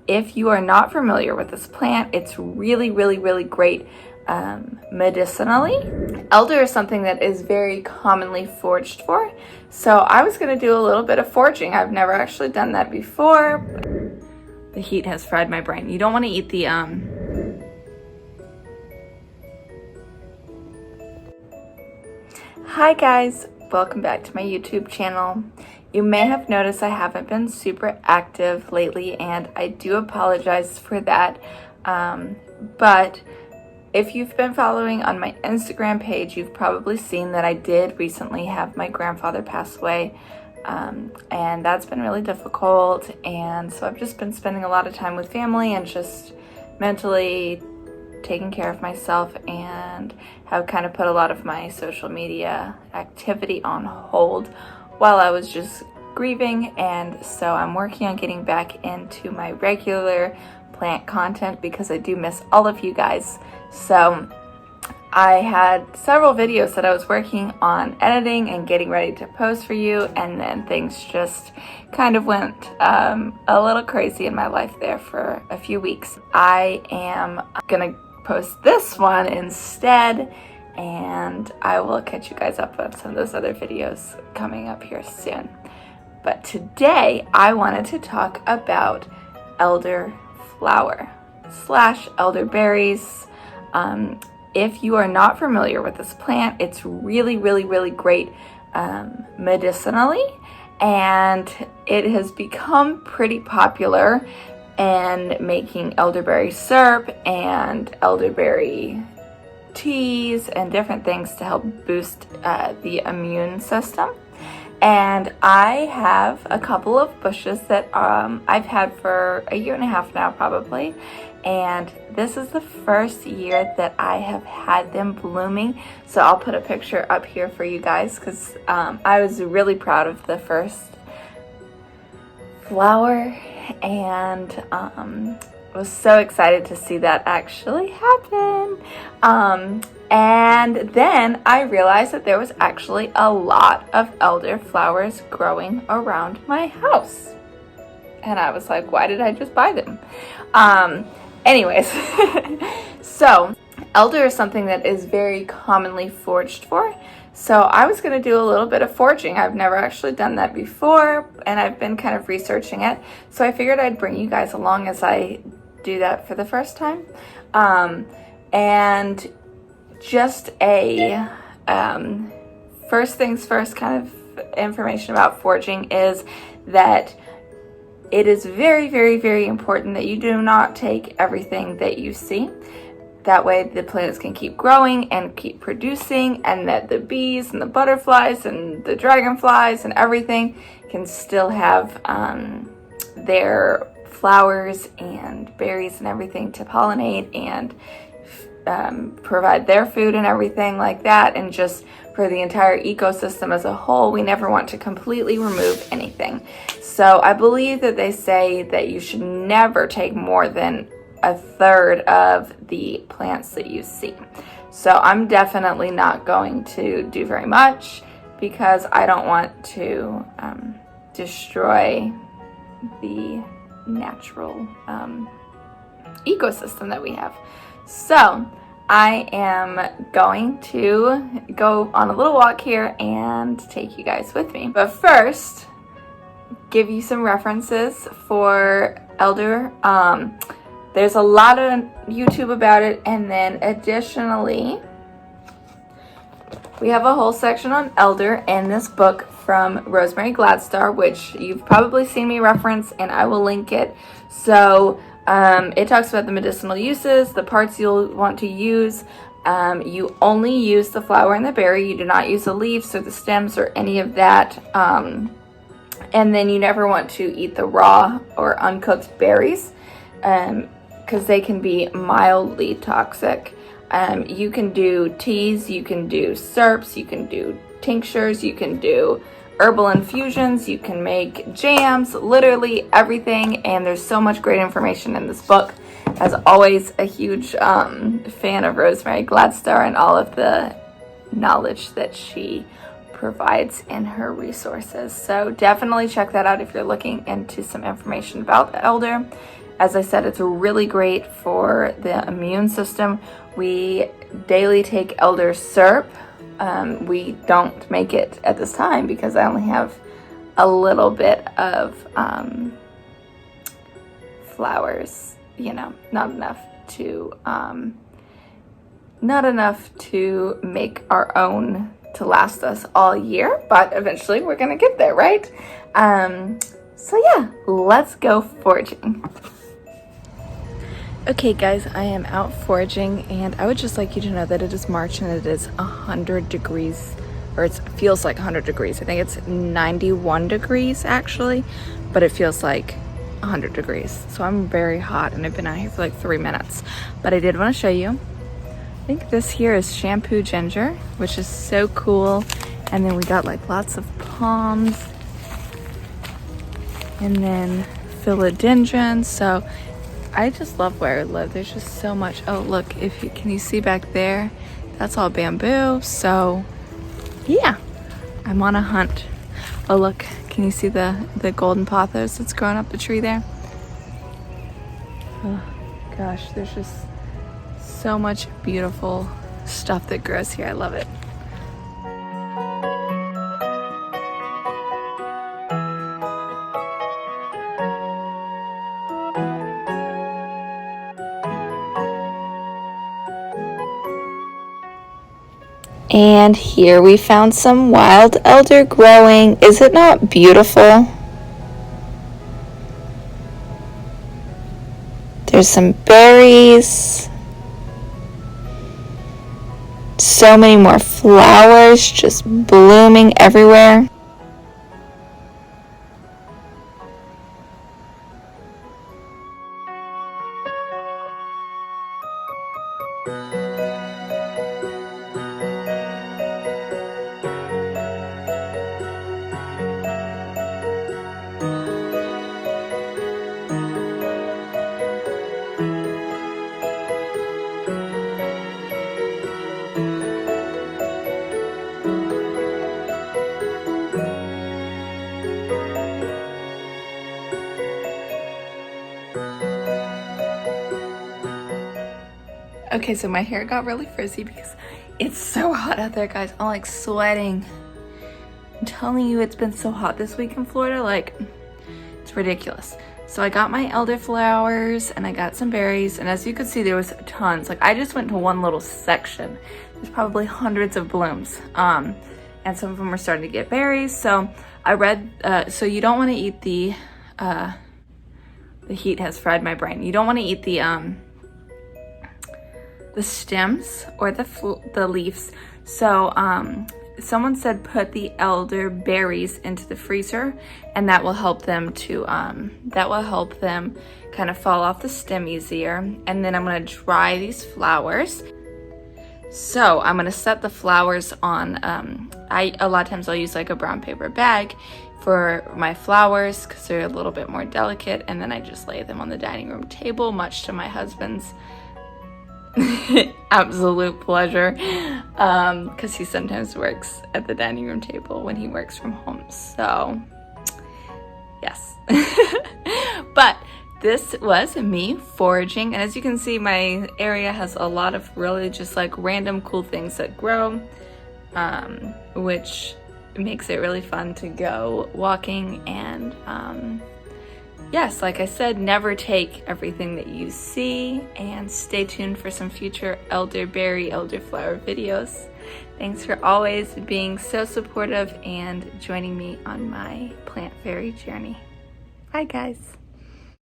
If you are not familiar with this plant, it's really great medicinally. Elder is something that is very commonly foraged for. So I was going to do a little bit of foraging. I've never actually done that before. The heat has fried my brain. You don't want to eat the Hi guys, welcome back to my YouTube channel. You may have noticed I haven't been super active lately, and I do apologize for that. But if you've been following on my Instagram page, you've probably seen that I did recently have my grandfather pass away. And that's been really difficult, and so I've just been spending a lot of time with family and just mentally taking care of myself, and have kind of put a lot of my social media activity on hold while I was just grieving. And so I'm working on getting back into my regular plant content because I do miss all of you guys. So I had several videos that I was working on editing and getting ready to post for you, and then things just kind of went a little crazy in my life there for a few weeks. I am gonna post this one instead, and I will catch you guys up on some of those other videos coming up here soon. But today I wanted to talk about elderflower / elderberries. If you are not familiar with this plant, it's really great medicinally, and it has become pretty popular in making elderberry syrup and elderberry teas and different things to help boost the immune system. And I have a couple of bushes that I've had for a year and a half now probably, and this is the first year that I have had them blooming. So I'll put a picture up here for you guys, because I was really proud of the first flower, and was so excited to see that actually happen. And then I realized that there was actually a lot of elder flowers growing around my house, and I was like, why did I just buy them? Anyways, so elder is something that is very commonly foraged for. So I was going to do a little bit of foraging. I've never actually done that before, and I've been kind of researching it. So I figured I'd bring you guys along as I do that for the first time. And just a first things first kind of information about foraging is that it is very important that you do not take everything that you see. That way the plants can keep growing and keep producing, and that the bees and the butterflies and the dragonflies and everything can still have their flowers and berries and everything to pollinate and provide their food and everything like that. And just for the entire ecosystem as a whole, we never want to completely remove anything. So I believe that they say that you should never take more than a third of the plants that you see. So I'm definitely not going to do very much, because I don't want to destroy the natural ecosystem that we have. So I am going to go on a little walk here and take you guys with me. But first, give you some references for elder. There's a lot of YouTube about it, and then additionally, we have a whole section on elder in this book from Rosemary Gladstar, which you've probably seen me reference, and I will link it. So it talks about the medicinal uses, the parts you'll want to use. You only use the flower and the berry. You do not use the leaves or the stems or any of that. And then you never want to eat the raw or uncooked berries, because they can be mildly toxic. You can do teas, you can do syrups, you can do tinctures, you can do herbal infusions, you can make jams, literally everything. And there's so much great information in this book. As always, a huge fan of Rosemary Gladstar and all of the knowledge that she provides in her resources. So definitely check that out if you're looking into some information about the elder. As I said, it's really great for the immune system. We daily take elder syrup. We don't make it at this time because I only have a little bit of flowers, you know, not enough to make our own to last us all year, but eventually we're gonna get there, right? So yeah, let's go foraging. Okay guys, I am out foraging, and I would just like you to know that it is March and it is 100 degrees, or it feels like 100 degrees. I think it's 91 degrees actually, but it feels like 100 degrees. So I'm very hot and I've been out here for like 3 minutes. But I did want to show you. I think this here is shampoo ginger, which is so cool. And then we got like lots of palms. And then philodendron. So I just love where I live. There's just so much. Oh, look, can you see back there? That's all bamboo. So yeah, I'm on a hunt. Oh, look, can you see the golden pothos that's growing up the tree there? Oh gosh, there's just so much beautiful stuff that grows here. I love it. And here we found some wild elder growing. Is it not beautiful? There's some berries. So many more flowers just blooming everywhere. Okay, so my hair got really frizzy because it's so hot out there, guys. I'm like sweating. I'm telling you, it's been so hot this week in Florida, like it's ridiculous. So I got my elderflowers and I got some berries, and as you could see, there was tons. Like I just went to one little section. There's probably hundreds of blooms, and some of them are starting to get berries. So I read, so you don't want to eat the heat has fried my brain. You don't want to eat the stems or the leaves. So someone said put the elderberries into the freezer, and that will help them to kind of fall off the stem easier. And then I'm going to dry these flowers. So I'm going to set the flowers on, a lot of times I'll use like a brown paper bag for my flowers because they're a little bit more delicate, and then I just lay them on the dining room table, much to my husband's absolute pleasure, because he sometimes works at the dining room table when he works from home. So yes. But this was me foraging, and as you can see, my area has a lot of really just like random cool things that grow, which makes it really fun to go walking. And yes, like I said, never take everything that you see, and stay tuned for some future elderberry elderflower videos. Thanks for always being so supportive and joining me on my plant fairy journey. Bye guys.